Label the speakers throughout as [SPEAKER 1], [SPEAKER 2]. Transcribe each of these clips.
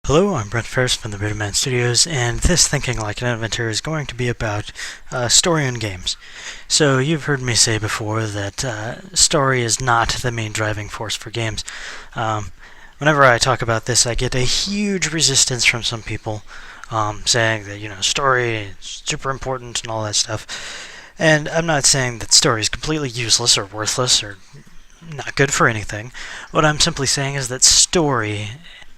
[SPEAKER 1] Hello, I'm Brent Farris from the Man Studios, and this Thinking Like an Inventor is going to be about story in games. So you've heard me say before that story is not the main driving force for games. Whenever I talk about this, I get a huge resistance from some people saying that, story is super important and all that stuff. And I'm not saying that story is completely useless or worthless or not good for anything. What I'm simply saying is that story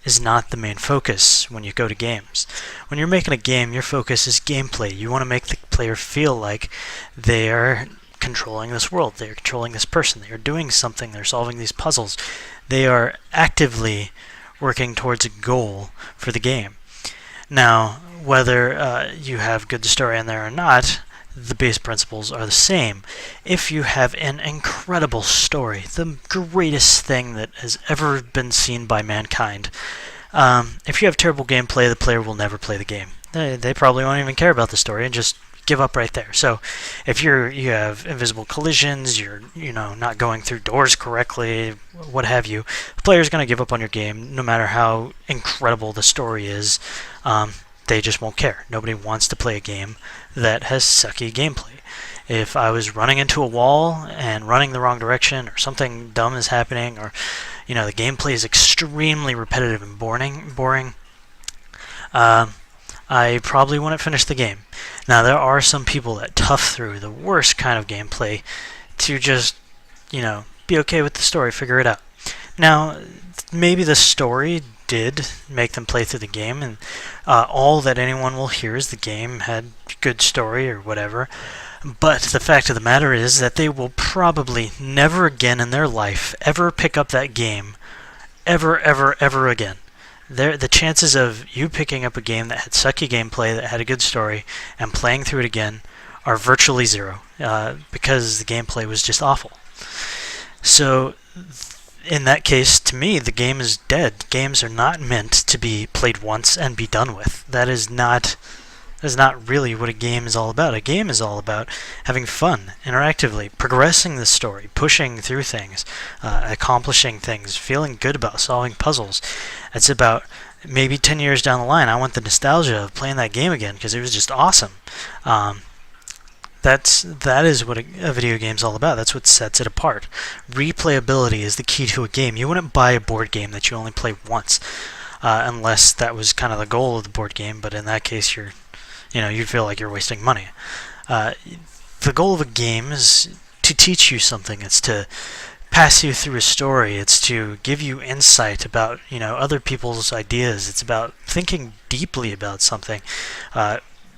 [SPEAKER 1] is not the main focus when you go to games. When you're making a game, your focus is gameplay. You want to make the player feel like they are controlling this world, they are controlling this person, they are doing something, they're solving these puzzles. They are actively working towards a goal for the game. Now, whether you have good story in there or not, the base principles are the same. If you have an incredible story, the greatest thing that has ever been seen by mankind, if you have terrible gameplay, the player will never play the game. They probably won't even care about the story and just give up right there. So if you have invisible collisions, you're not going through doors correctly, what have you, the player's going to give up on your game no matter how incredible the story is. They just won't care. Nobody wants to play a game that has sucky gameplay. If I was running into a wall and running the wrong direction, or something dumb is happening, or the gameplay is extremely repetitive and boring, I probably wouldn't finish the game. Now, there are some people that tough through the worst kind of gameplay to just be okay with the story, figure it out. Now, maybe the story did make them play through the game, and all that anyone will hear is the game had good story or whatever. But the fact of the matter is that they will probably never again in their life ever pick up that game, ever again. The chances of you picking up a game that had sucky gameplay, that had a good story, and playing through it again are virtually zero, because the gameplay was just awful. So in that case, to me, the game is dead. Games are not meant to be played once and be done with. That is not really what a game is all about. A game is all about having fun, interactively, progressing the story, pushing through things, accomplishing things, feeling good about solving puzzles. It's about maybe 10 years down the line, I want the nostalgia of playing that game again because it was just awesome. That is what a video game is all about. That's what sets it apart. Replayability is the key to a game. You wouldn't buy a board game that you only play once, unless that was kind of the goal of the board game. But in that case, you'd feel like you're wasting money. The goal of a game is to teach you something. It's to pass you through a story. It's to give you insight about other people's ideas. It's about thinking deeply about something.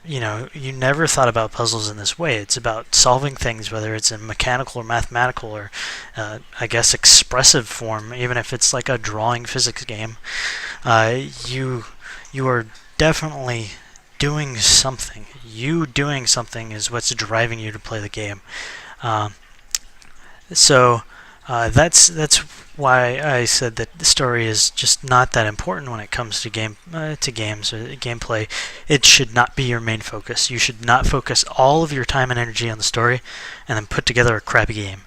[SPEAKER 1] You never thought about puzzles in this way. It's about solving things, whether it's in mechanical or mathematical or, I guess, expressive form, even if it's like a drawing physics game. You are definitely doing something. You doing something is what's driving you to play the game. So that's why I said that the story is just not that important when it comes to games or gameplay. It should not be your main focus. You should not focus all of your time and energy on the story and then put together a crappy game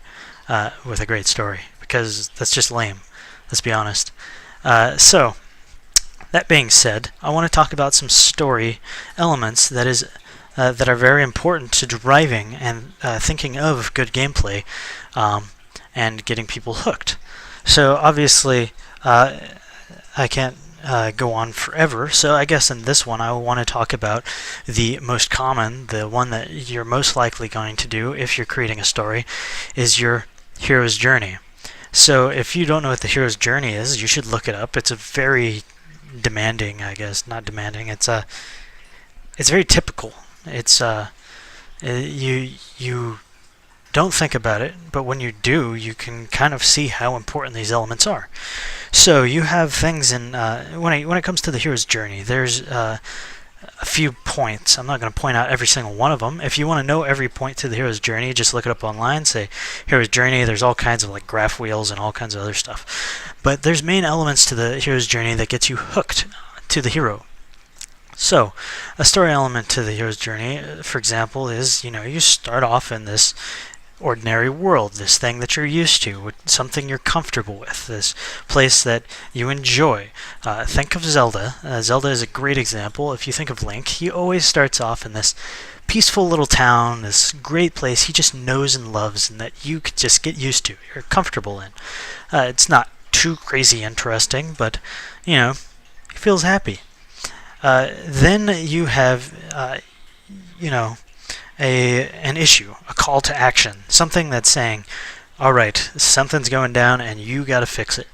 [SPEAKER 1] with a great story, because that's just lame. Let's be honest. So that being said, I want to talk about some story elements that are very important to driving and thinking of good gameplay and getting people hooked. So obviously, I can't go on forever, so I guess in this one I want to talk about the most common, the one that you're most likely going to do if you're creating a story, is your hero's journey. So if you don't know what the hero's journey is, you should look it up. It's a very demanding, I guess, not demanding, it's very typical. It's you don't think about it, but when you do, you can kind of see how important these elements are. So you have things in when it comes to the hero's journey, there's a few points. I'm not going to point out every single one of them. If you want to know every point to the hero's journey, just look it up online, say hero's journey. There's all kinds of like graph wheels and all kinds of other stuff. But there's main elements to the hero's journey that gets you hooked to the hero. So, a story element to the hero's journey, for example, is you start off in this ordinary world, this thing that you're used to, something you're comfortable with, this place that you enjoy. Think of Zelda. Zelda is a great example. If you think of Link, he always starts off in this peaceful little town, this great place he just knows and loves and that you could just get used to, you're comfortable in. It's not too crazy interesting, but, he feels happy. Then you have, an issue, a call to action, something that's saying, all right, something's going down and you got to fix it.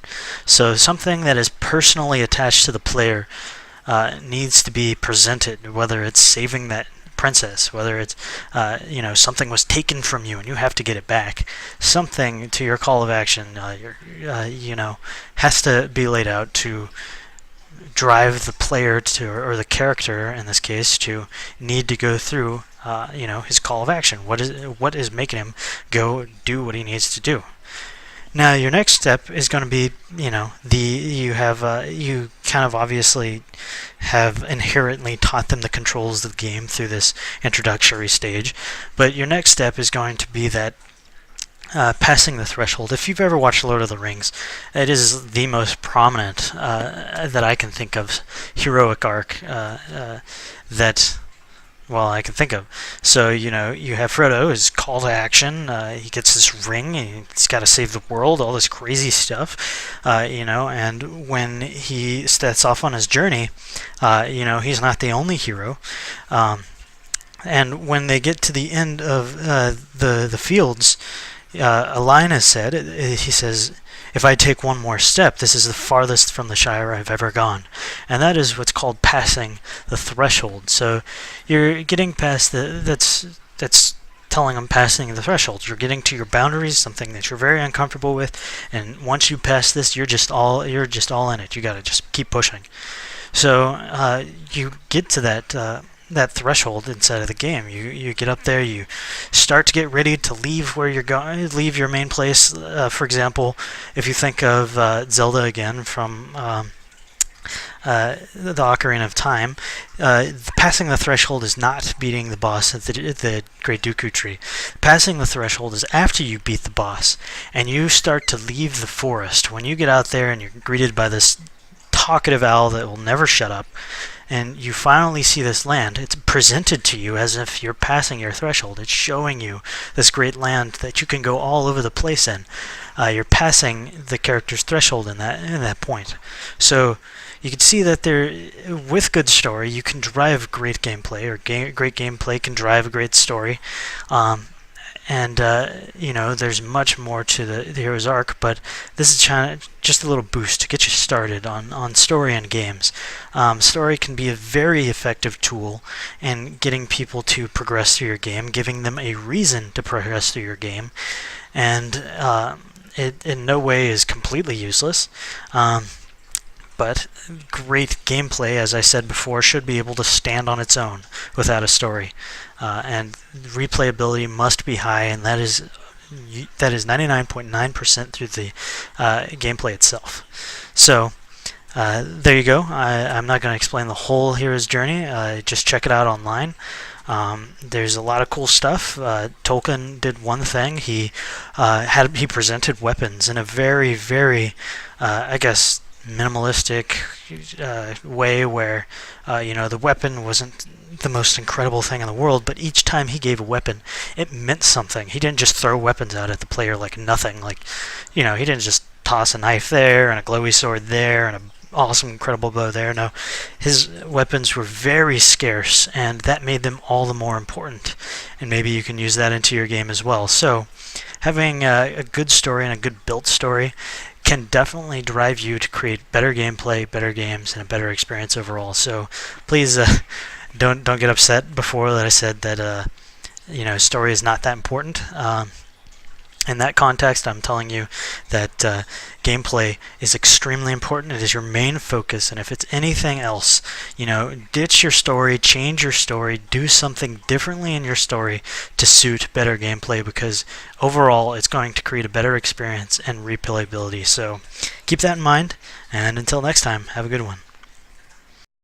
[SPEAKER 1] So something that is personally attached to the player needs to be presented, whether it's saving that princess, whether it's something was taken from you and you have to get it back. Something to your call of action, has to be laid out to drive the player to, or the character in this case, to need to go through his call of action. What is making him go do what he needs to do? Now your next step is going to be, you kind of obviously have inherently taught them the controls of the game through this introductory stage, but your next step is going to be that passing the threshold. If you've ever watched Lord of the Rings, it is the most prominent that I can think of heroic arc I can think of. So, you have Frodo, his call to action, he gets this ring, he's got to save the world, all this crazy stuff, and when he sets off on his journey, he's not the only hero. And when they get to the end of the fields, a line is said, he says, if I take one more step, this is the farthest from the Shire I've ever gone. And that is what's called passing the threshold. So you're getting past that's telling them passing the threshold. You're getting to your boundaries, something that you're very uncomfortable with, and once you pass this, you're just all in it. You got to just keep pushing. So you get to that threshold inside of the game. You get up there, you start to get ready to leave where you're going, leave your main place. For example, if you think of Zelda again from the Ocarina of Time, passing the threshold is not beating the boss at the Great Dooku Tree. Passing the threshold is after you beat the boss and you start to leave the forest. When you get out there and you're greeted by this talkative owl that will never shut up, and you finally see this land, it's presented to you as if you're passing your threshold. It's showing you this great land that you can go all over the place in. You're passing the character's threshold in that point. So you can see that with good story, you can drive great gameplay, or great gameplay can drive a great story. There's much more to the hero's arc, but this is just a little boost to get you started on story and games. Story can be a very effective tool in getting people to progress through your game, giving them a reason to progress through your game, and it in no way is completely useless. But great gameplay, as I said before, should be able to stand on its own without a story. And replayability must be high, and that is 99.9% through the gameplay itself. So there you go. I'm not going to explain the whole hero's journey. Just check it out online. There's a lot of cool stuff. Tolkien did one thing. He presented weapons in a very, very, minimalistic way, where the weapon wasn't the most incredible thing in the world, but each time he gave a weapon, it meant something. He didn't just throw weapons out at the player like nothing. He didn't just toss a knife there and a glowy sword there and an awesome, incredible bow there. No, his weapons were very scarce, and that made them all the more important. And maybe you can use that into your game as well. So having a good story and a good built story can definitely drive you to create better gameplay, better games, and a better experience overall. So please don't get upset before that I said that story is not that important. In that context, I'm telling you that gameplay is extremely important. It is your main focus, and if it's anything else, ditch your story, change your story, do something differently in your story to suit better gameplay, because overall it's going to create a better experience and replayability. So keep that in mind, and until next time, have a good one.